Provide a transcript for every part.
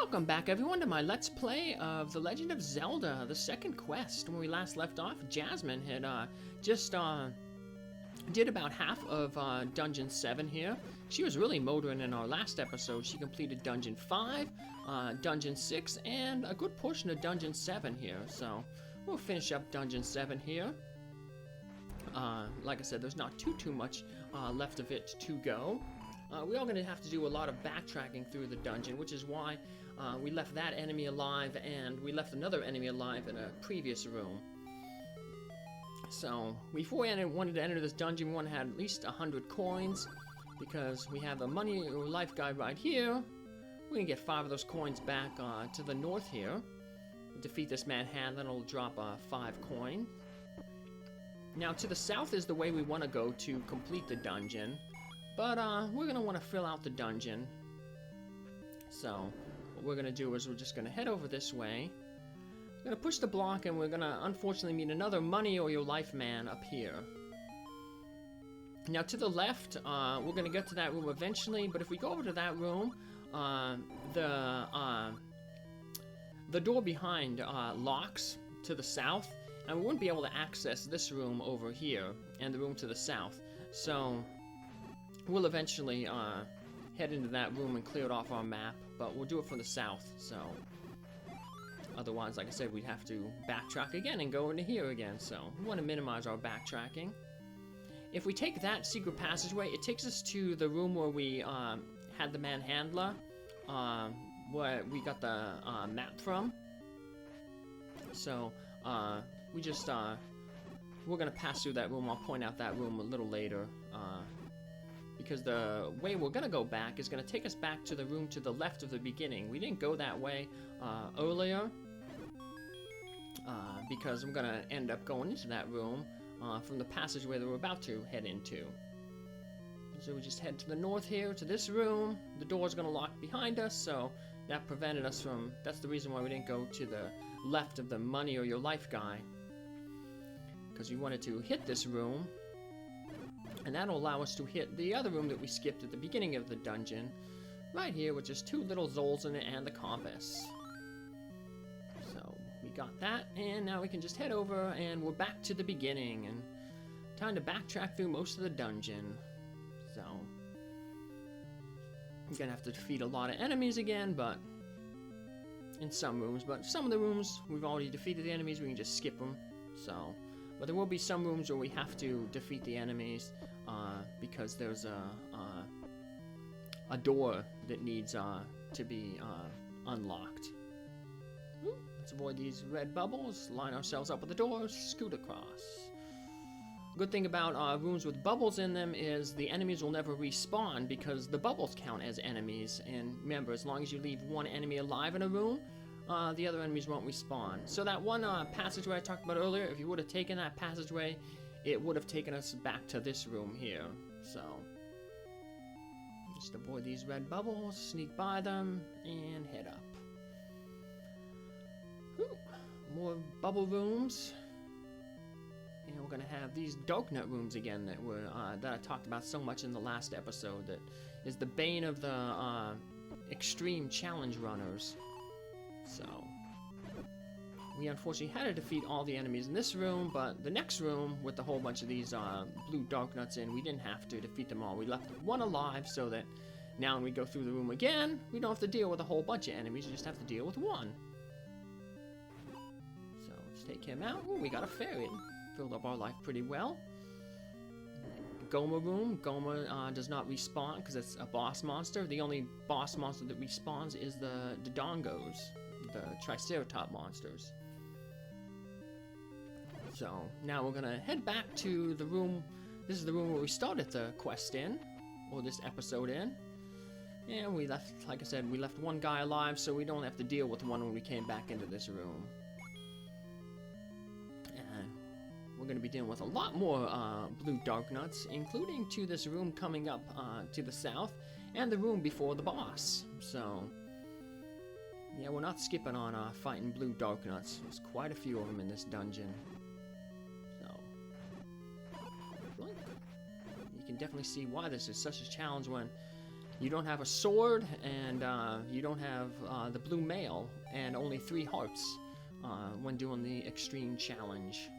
Welcome back everyone to my Let's Play of The Legend of Zelda, the second quest. When we last left off, Jasmijn had just did about half of Dungeon 7 here. She was really motoring in our last episode. She completed Dungeon 5, Dungeon 6, and a good portion of Dungeon 7 here. So we'll finish up Dungeon 7 here. Like I said, there's not too much left of it to go. We are going to have to do a lot of backtracking through the dungeon, which is why we left that enemy alive and we left another enemy alive in a previous room. So, before we wanted to enter this dungeon, we wanted to have at least 100 coins, because we have a money or life guide right here. We can get 5 of those coins back to the north here. Defeat this man hand, then it'll drop 5 coin. Now, to the south is the way we want to go to complete the dungeon. But we're going to want to fill out the dungeon. So what we're going to do is we're just going to head over this way. We're going to push the block and we're going to unfortunately meet another money or your life man up here. Now to the left, we're going to get to that room eventually. But if we go over to that room, the door behind locks to the south. And we wouldn't be able to access this room over here and the room to the south. So we'll eventually head into that room and clear it off our map, but we'll do it from the south, so otherwise, like I said, we'd have to backtrack again and go into here again, so we want to minimize our backtracking. If we take that secret passageway, it takes us to the room where we had the manhandler, where we got the map from. So we just we're gonna pass through that room. I'll point out that room a little later. Because the way we're going to go back is going to take us back to the room to the left of the beginning. We didn't go that way earlier, because I'm going to end up going into that room from the passageway that we're about to head into. So we just head to the north here, to this room. The door's going to lock behind us, so that prevented us from... That's the reason why we didn't go to the left of the money or your life guy. Because we wanted to hit this room. And that'll allow us to hit the other room that we skipped at the beginning of the dungeon. Right here, with just 2 little Zols in it and the compass. So, we got that, and now we can just head over, and we're back to the beginning. And time to backtrack through most of the dungeon. So, I'm gonna have to defeat a lot of enemies again, but... in some rooms, but some of the rooms, we've already defeated the enemies, we can just skip them. So... but there will be some rooms where we have to defeat the enemies because there's a door that needs to be unlocked. Let's avoid these red bubbles, line ourselves up with the doors, scoot across. Good thing about rooms with bubbles in them is the enemies will never respawn because the bubbles count as enemies. And remember, as long as you leave one enemy alive in a room, the other enemies won't respawn. So that one passageway I talked about earlier, if you would have taken that passageway, it would have taken us back to this room here. So, just avoid these red bubbles, sneak by them, and head up. Whew. More bubble rooms. And we're gonna have these Darknut rooms again that were that I talked about so much in the last episode. That is the bane of the extreme challenge runners. So, we unfortunately had to defeat all the enemies in this room, but the next room, with a whole bunch of these blue Darknuts in, we didn't have to defeat them all. We left one alive so that now when we go through the room again, we don't have to deal with a whole bunch of enemies, we just have to deal with one. So, let's take him out. Ooh, we got a ferret. Filled up our life pretty well. Goma room. Goma does not respawn because it's a boss monster. The only boss monster that respawns is the Dongos. The Triceratops monsters. So now we're gonna head back to the room. This is the room where we started the quest in, or this episode in. And we left, like I said, we left one guy alive, so we don't have to deal with one when we came back into this room. And we're gonna be dealing with a lot more blue Darknuts, including to this room coming up to the south, and the room before the boss. So. Yeah, we're not skipping on fighting blue Darknuts. There's quite a few of them in this dungeon. So, you can definitely see why this is such a challenge when you don't have a sword, and you don't have the blue mail, and only 3 hearts when doing the extreme challenge.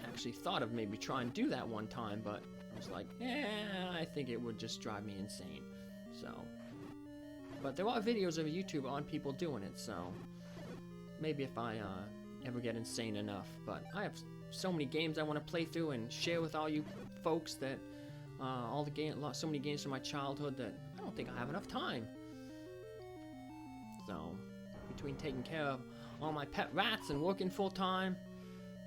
Actually thought of maybe trying to do that one time, but I was like, I think it would just drive me insane. So, but there are videos of YouTube on people doing it, so maybe if I ever get insane enough. But I have so many games I want to play through and share with all you folks that so many games from my childhood that I don't think I have enough time. So, between taking care of all my pet rats and working full time,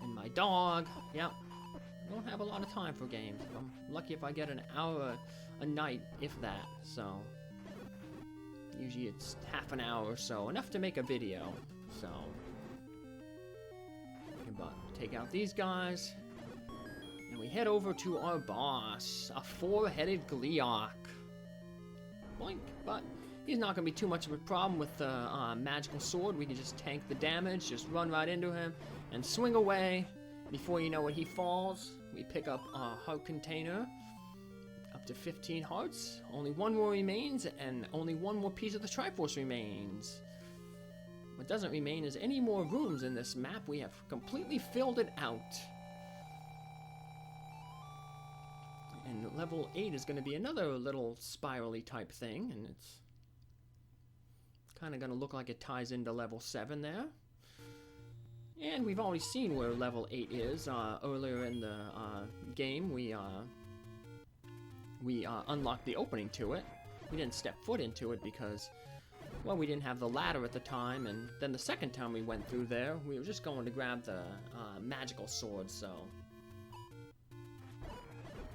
and my dog, yep, I don't have a lot of time for games. I'm lucky if I get an hour a night, if that. So, usually it's half an hour or so, enough to make a video. So, but take out these guys, and we head over to our boss, a 4-headed Gleeok. Boink, but he's not going to be too much of a problem with the magical sword. We can just tank the damage, just run right into him, and swing away. Before you know it, he falls. We pick up a heart container, up to 15 hearts. Only 1 more remains, and only 1 more piece of the Triforce remains. What doesn't remain is any more rooms in this map. We have completely filled it out. And level 8 is going to be another little spirally type thing, and it's kind of going to look like it ties into level 7 there. And we've already seen where level 8 is. Earlier in the game, we unlocked the opening to it. We didn't step foot into it because, well, we didn't have the ladder at the time, and then the second time we went through there, we were just going to grab the magical sword, so...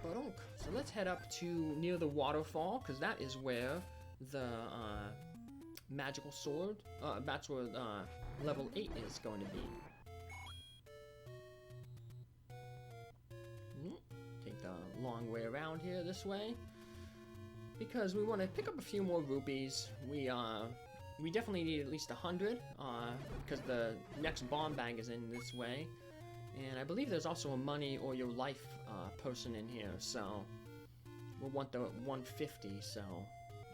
So let's head up to near the waterfall, because that is where the magical sword, that's where level 8 is going to be. Take the long way around here this way, because we want to pick up a few more rupees. We definitely need at least 100, because the next bomb bag is in this way. And I believe there's also a money or your life person in here, so we'll want the 150. So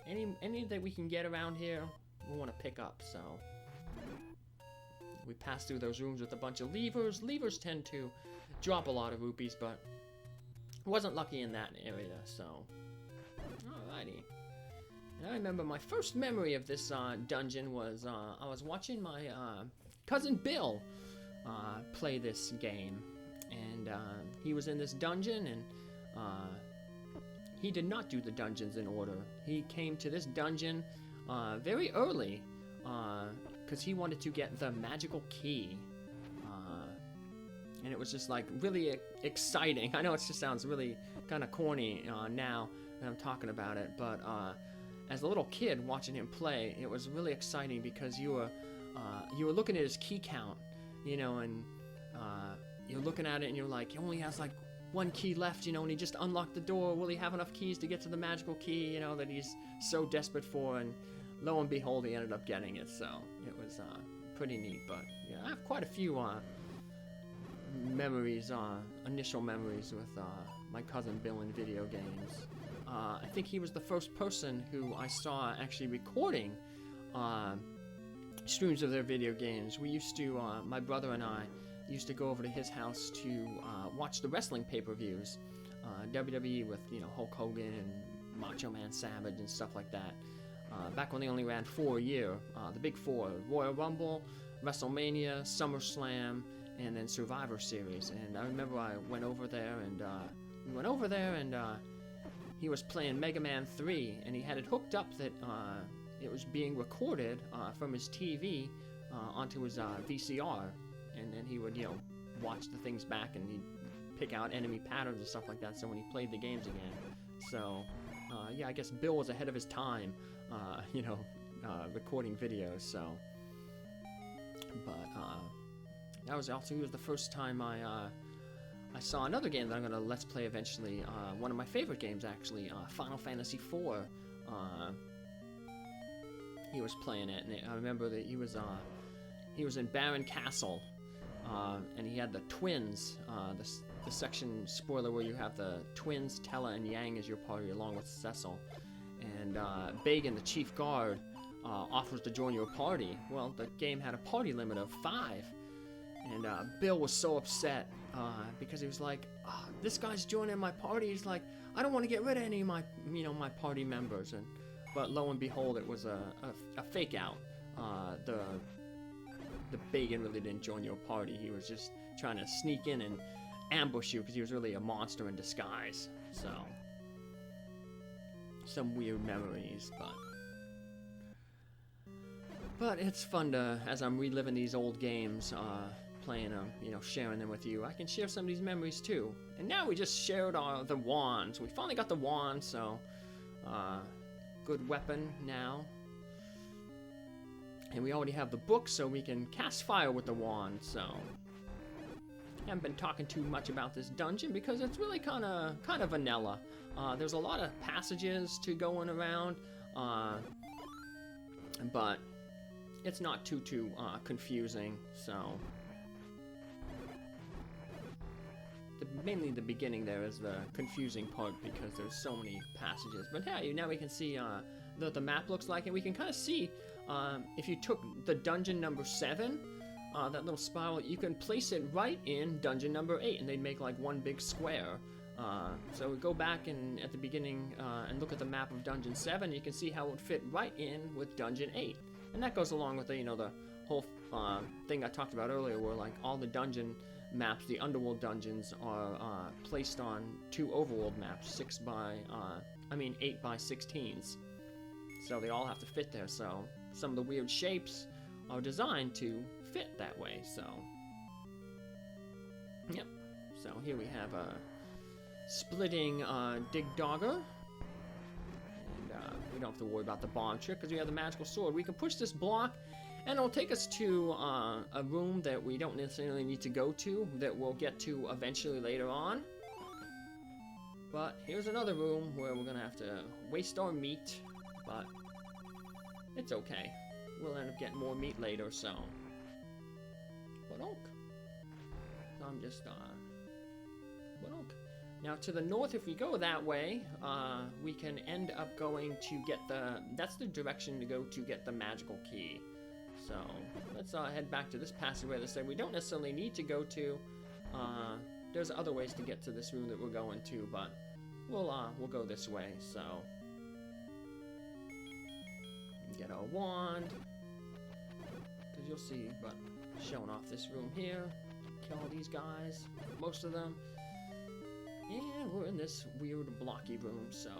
any that we can get around here, we'll want to pick up. So we pass through those rooms with a bunch of levers. Levers tend to drop a lot of rupees, but wasn't lucky in that area. So alrighty. And I remember my first memory of this dungeon was I was watching my cousin Bill play this game, and he was in this dungeon, and he did not do the dungeons in order. He came to this dungeon very early because he wanted to get the magical key, and it was just like really exciting. I know it just sounds really kind of corny now that I'm talking about it, but as a little kid watching him play, it was really exciting because you were looking at his key count, you know, and you're looking at it and you're like, he only has like 1 key left, you know, and he just unlocked the door. Will he have enough keys to get to the magical key, you know, that he's so desperate for? And lo and behold, he ended up getting it. So it was pretty neat. But yeah, I have quite a few memories, initial memories with my cousin Bill in video games. I think he was the first person who I saw actually recording streams of their video games. We used to, my brother and I used to go over to his house to watch the wrestling pay-per-views, WWE with, you know, Hulk Hogan and Macho Man Savage and stuff like that. Back when they only ran 4 a year, the big 4: Royal Rumble, WrestleMania, SummerSlam, and then Survivor Series. And I remember I went over there, and he was playing Mega Man 3, and he had it hooked up that it was being recorded from his TV onto his VCR, and then he would, you know, watch the things back, and he'd pick out enemy patterns and stuff like that, so when he played the games again. So, yeah, I guess Bill was ahead of his time, you know, recording videos, so. But, that was also, he was the first time I saw another game that I'm gonna Let's Play eventually, one of my favorite games, actually, Final Fantasy IV. He was playing it, and I remember that he was in Baron Castle, and he had the twins, the section, spoiler, where you have the twins, Tella and Yang as your party, along with Cecil. And Bagan, the chief guard, offers to join your party. Well, the game had a party limit of 5. And Bill was so upset because he was like, this guy's joining my party. He's like, I don't want to get rid of any of my, my party members. But lo and behold, it was a fake out. The Bagan really didn't join your party. He was just trying to sneak in and ambush you because he was really a monster in disguise. So, some weird memories, but it's fun to, as I'm reliving these old games, playing them, sharing them with you. I can share some of these memories too. And now we just shared the wands. We finally got the wand, so good weapon now. And we already have the book, so we can cast fire with the wand, so I haven't been talking too much about this dungeon because it's really kind of vanilla. There's a lot of passages to going around, but it's not too confusing. So mainly the beginning there is the confusing part because there's so many passages. But hey, now we can see what the map looks like, and we can kind of see if you took the dungeon number 7. That little spiral, you can place it right in dungeon number 8, and they'd make like one big square. So we go back and at the beginning and look at the map of dungeon 7. You can see how it would fit right in with dungeon 8, and that goes along with the the whole thing I talked about earlier, where like all the dungeon maps, the underworld dungeons, are placed on 2 overworld maps, 8 by 16s. So they all have to fit there. So some of the weird shapes are designed to fit that way. So yep. So here we have a splitting dig dogger, and we don't have to worry about the bomb trick because we have the magical sword. We can push this block, and it'll take us to a room that we don't necessarily need to go to, that we'll get to eventually later on. But here's another room where we're gonna have to waste our meat, but it's okay. We'll end up getting more meat later, so. But okay. So I'm just, but okay. Now to the north, if we go that way, we can end up going to get that's the direction to go to get the magical key. So let's head back to this passageway that said we don't necessarily need to go to. There's other ways to get to this room that we're going to, but we'll go this way. So get our wand, because you'll see, but showing off this room here, kill all these guys, most of them. And we're in this weird blocky room, so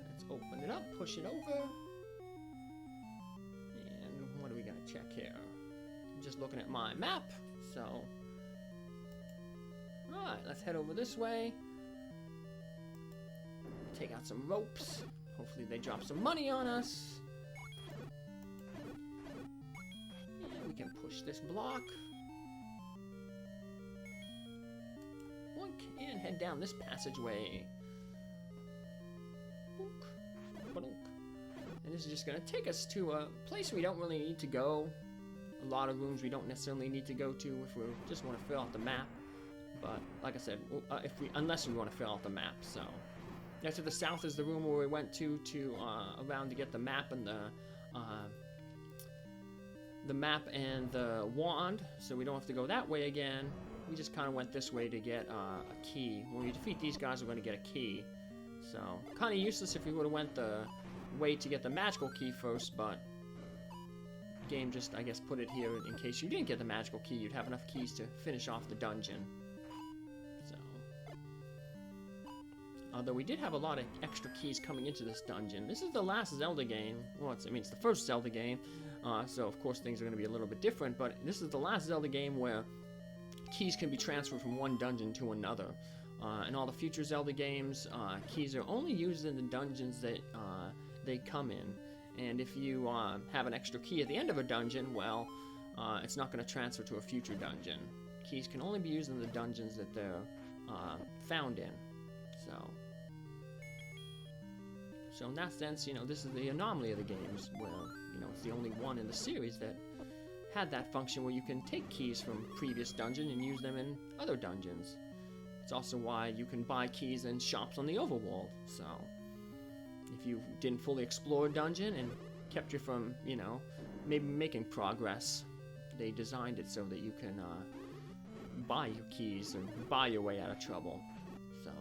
let's open it up, push it over. And what are we gonna check here? I'm just looking at my map, so. Alright, let's head over this way. Take out some ropes. Hopefully they drop some money on us. And we can push this block. And head down this passageway. And this is just going to take us to a place we don't really need to go. A lot of rooms we don't necessarily need to go to if we just want to fill out the map. But like I said, unless we want to fill out the map. So next to the south is the room where we went to around to get the map and the map and the wand. So we don't have to go that way again. We just kind of went this way to get a key. When we defeat these guys, we're going to get a key. So, kind of useless if we would have went the way to get the magical key first, but the game just, I guess, put it here in case you didn't get the magical key. You'd have enough keys to finish off the dungeon. So, although we did have a lot of extra keys coming into this dungeon. This is the last Zelda game. Well, it's the first Zelda game, so of course things are going to be a little bit different, but this is the last Zelda game where keys can be transferred from one dungeon to another. In all the future Zelda games, keys are only used in the dungeons that they come in. And if you have an extra key at the end of a dungeon, well, it's not going to transfer to a future dungeon. Keys can only be used in the dungeons that they're found in. So in that sense, this is the anomaly of the games, where, it's the only one in the series that had that function where you can take keys from previous dungeon and use them in other dungeons. It's also why you can buy keys in shops on the overworld. So if you didn't fully explore a dungeon and kept you from, you know, maybe making progress, they designed it so that you can buy your keys and buy your way out of trouble. So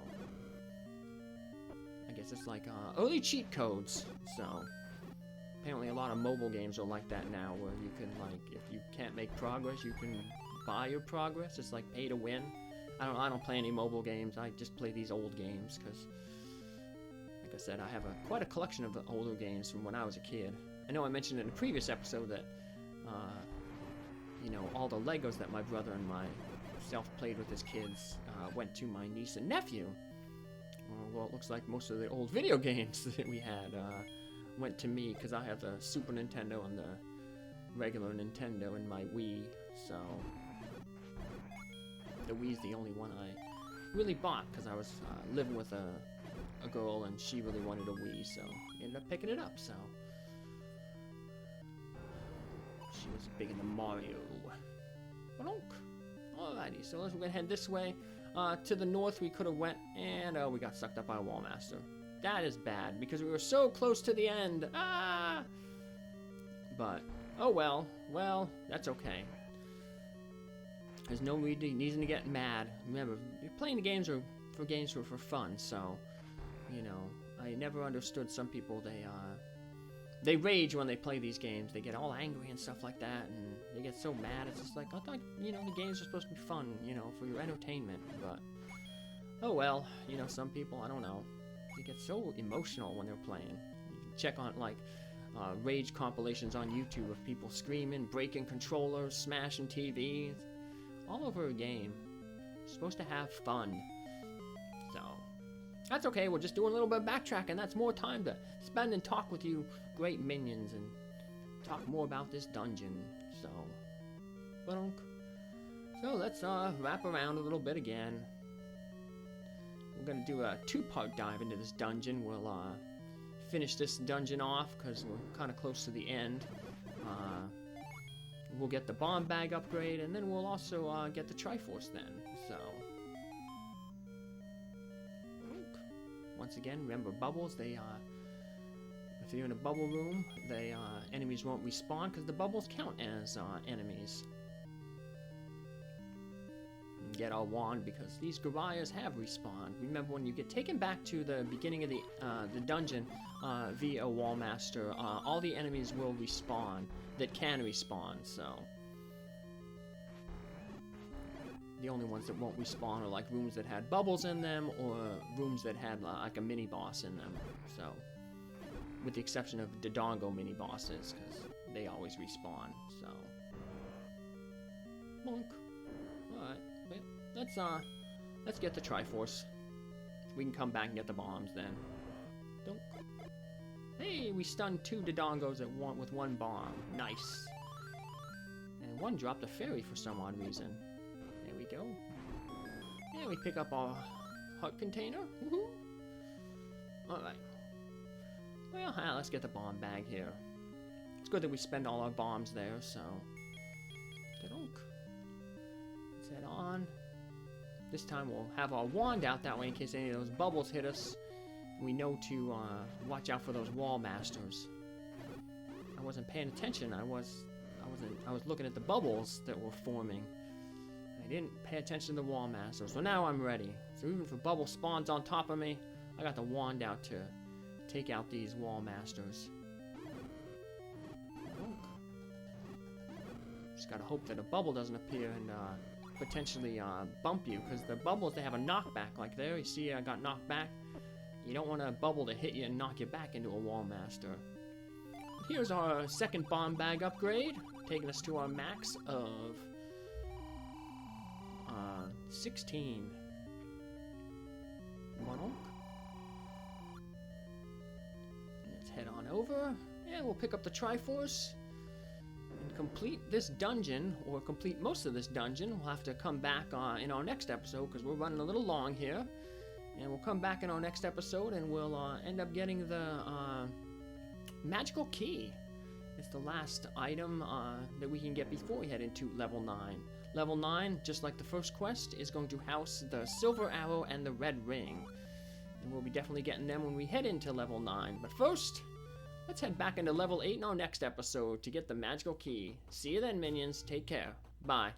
I guess it's like early cheat codes. So apparently a lot of mobile games are like that now, where you can, like, if you can't make progress, you can buy your progress. It's like pay to win. I don't play any mobile games. I just play these old games because, like I said, I have quite a collection of older games from when I was a kid. I know I mentioned in a previous episode that, you know, all the Legos that my brother and myself played with as kids went to my niece and nephew. Well, it looks like most of the old video games that we had went to me, because I have the Super Nintendo and the regular Nintendo and my Wii, so the Wii's the only one I really bought, because I was living with a girl and she really wanted a Wii, so I ended up picking it up. So she was big into Mario. Alrighty, so we're gonna head this way. To the north we could have went, and we got sucked up by a Wallmaster. That is bad, because we were so close to the end. But oh well, that's okay. There's no reason to get mad. Remember, you're playing the games for fun. So, you know, I never understood some people. They rage when they play these games. They get all angry and stuff like that, and they get so mad. It's just like, I thought, you know, the games are supposed to be fun, you know, for your entertainment. But oh well, you know, some people, I don't know, they get so emotional when they're playing. You can check on, like, rage compilations on YouTube of people screaming, breaking controllers, smashing TVs, all over a game. You're supposed to have fun. So that's okay. We're just doing a little bit of backtracking. That's more time to spend and talk with you great minions and talk more about this dungeon. So let's wrap around a little bit again. We're gonna do a two-part dive into this dungeon. We'll finish this dungeon off because we're kind of close to the end. We'll get the bomb bag upgrade, and then we'll also get the Triforce then. So once again, remember bubbles. They if you're in a bubble room, they enemies won't respawn because the bubbles count as enemies. Get our wand because these Gorias have respawned. Remember, when you get taken back to the beginning of the dungeon via Wallmaster, all the enemies will respawn that can respawn. So the only ones that won't respawn are like rooms that had bubbles in them or rooms that had like a mini boss in them. So with the exception of Dodongo mini bosses, because they always respawn. So bonk. All right. Let's get the Triforce. We can come back and get the bombs then. Don't. Hey, we stunned 2 Dodongos with 1 bomb. Nice. And 1 dropped a fairy for some odd reason. There we go. And we pick up our heart container. Woohoo! Alright. Well, let's get the bomb bag here. It's good that we spend all our bombs there, so. Let's head on. This time we'll have our wand out that way in case any of those bubbles hit us. We know to watch out for those Wallmasters. I wasn't paying attention. I was looking at the bubbles that were forming. I didn't pay attention to the Wallmasters. So now I'm ready. So even if a bubble spawns on top of me, I got the wand out to take out these Wallmasters. Just gotta hope that a bubble doesn't appear and potentially bump you, because the bubbles, they have a knockback. Like there, you see I got knocked back. You don't want a bubble to hit you and knock you back into a Wallmaster. Here's our second bomb bag upgrade, taking us to our max of 16. Let's head on over, and we'll pick up the Triforce. Complete this dungeon, or complete most of this dungeon. We'll have to come back in our next episode because we're running a little long here, and we'll come back in our next episode and we'll end up getting the magical key is the last item that we can get before we head into level 9. Level 9, just like the first quest, is going to house the silver arrow and the red ring. And we'll be definitely getting them when we head into level 9. But first, let's head back into level 8 in our next episode to get the magical key. See you then, minions. Take care. Bye.